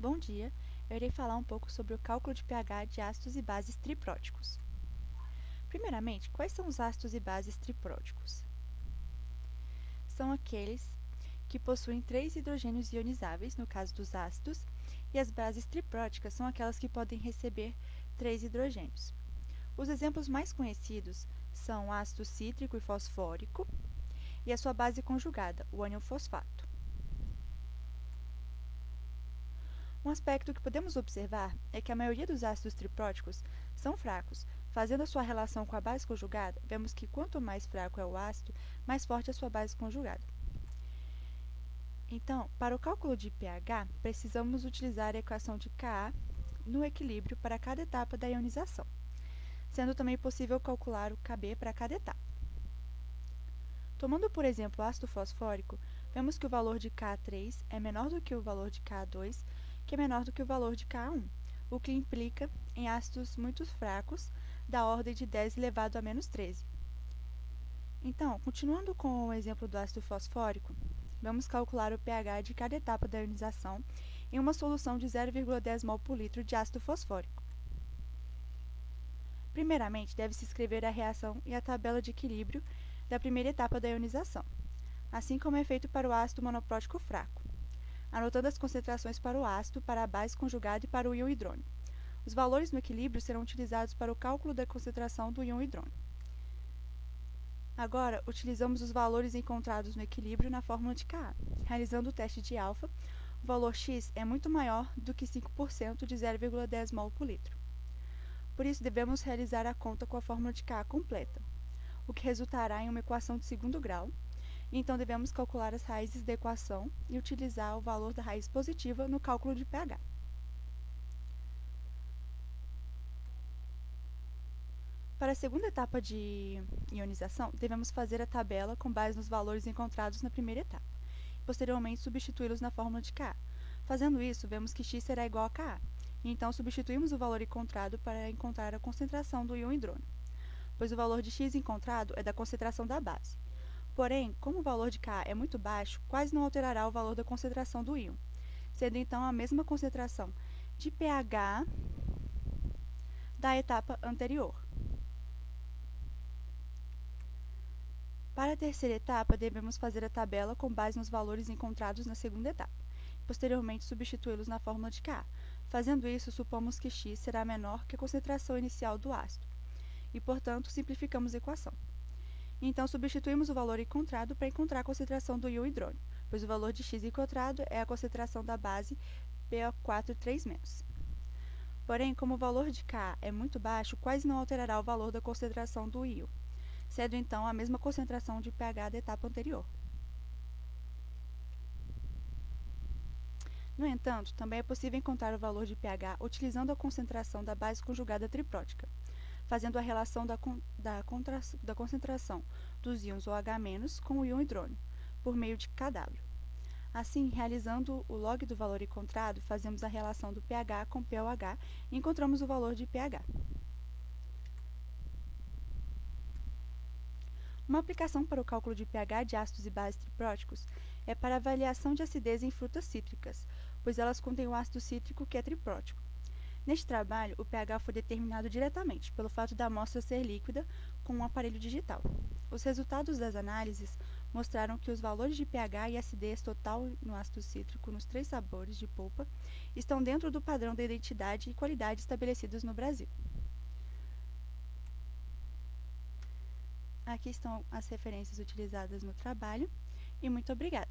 Bom dia, eu irei falar um pouco sobre o cálculo de pH de ácidos e bases tripróticos. Primeiramente, quais são os ácidos e bases tripróticos? São aqueles que possuem 3 hidrogênios ionizáveis, no caso dos ácidos, e as bases tripróticas são aquelas que podem receber 3 hidrogênios. Os exemplos mais conhecidos são o ácido cítrico e fosfórico e a sua base conjugada, o ânion fosfato. Um aspecto que podemos observar é que a maioria dos ácidos tripróticos são fracos. Fazendo a sua relação com a base conjugada, vemos que quanto mais fraco é o ácido, mais forte é a sua base conjugada. Então, para o cálculo de pH, precisamos utilizar a equação de Ka no equilíbrio para cada etapa da ionização, sendo também possível calcular o Kb para cada etapa. Tomando, por exemplo, o ácido fosfórico, vemos que o valor de Ka3 é menor do que o valor de Ka2, que é menor do que o valor de Ka1, o que implica em ácidos muito fracos, da ordem de 10 elevado a menos 13. Então, continuando com o exemplo do ácido fosfórico, vamos calcular o pH de cada etapa da ionização em uma solução de 0,10 mol por litro de ácido fosfórico. Primeiramente, deve-se escrever a reação e a tabela de equilíbrio da primeira etapa da ionização, assim como é feito para o ácido monoprótico fraco, anotando as concentrações para o ácido, para a base conjugada e para o íon hidrônio. Os valores no equilíbrio serão utilizados para o cálculo da concentração do íon hidrônio. Agora, utilizamos os valores encontrados no equilíbrio na fórmula de Ka. Realizando o teste de alfa, o valor x é muito maior do que 5% de 0,10 mol por litro. Por isso, devemos realizar a conta com a fórmula de Ka completa, o que resultará em uma equação de segundo grau. Então, devemos calcular as raízes da equação e utilizar o valor da raiz positiva no cálculo de pH. Para a segunda etapa de ionização, devemos fazer a tabela com base nos valores encontrados na primeira etapa, e posteriormente substituí-los na fórmula de Ka. Fazendo isso, vemos que x será igual a Ka, e então substituímos o valor encontrado para encontrar a concentração do íon hidrônio, pois o valor de x encontrado é da concentração da base. Porém, como o valor de Ka é muito baixo, quase não alterará o valor da concentração do íon, sendo então a mesma concentração de pH da etapa anterior. Para a terceira etapa, devemos fazer a tabela com base nos valores encontrados na segunda etapa, e posteriormente substituí-los na fórmula de Ka. Fazendo isso, supomos que x será menor que a concentração inicial do ácido, e, portanto, simplificamos a equação. Então, substituímos o valor encontrado para encontrar a concentração do íon hidrônio, pois o valor de x encontrado é a concentração da base PO4,3-. Porém, como o valor de Ka é muito baixo, quase não alterará o valor da concentração do íon, sendo então a mesma concentração de pH da etapa anterior. No entanto, também é possível encontrar o valor de pH utilizando a concentração da base conjugada triprótica, fazendo a relação da concentração dos íons OH- com o íon hidrônio, por meio de Kw. Assim, realizando o log do valor encontrado, fazemos a relação do pH com pOH e encontramos o valor de pH. Uma aplicação para o cálculo de pH de ácidos e bases tripróticos é para a avaliação de acidez em frutas cítricas, pois elas contêm o ácido cítrico que é triprótico. Neste trabalho, o pH foi determinado diretamente, pelo fato da amostra ser líquida com um aparelho digital. Os resultados das análises mostraram que os valores de pH e acidez total no ácido cítrico nos 3 sabores de polpa estão dentro do padrão da identidade e qualidade estabelecidos no Brasil. Aqui estão as referências utilizadas no trabalho e muito obrigada!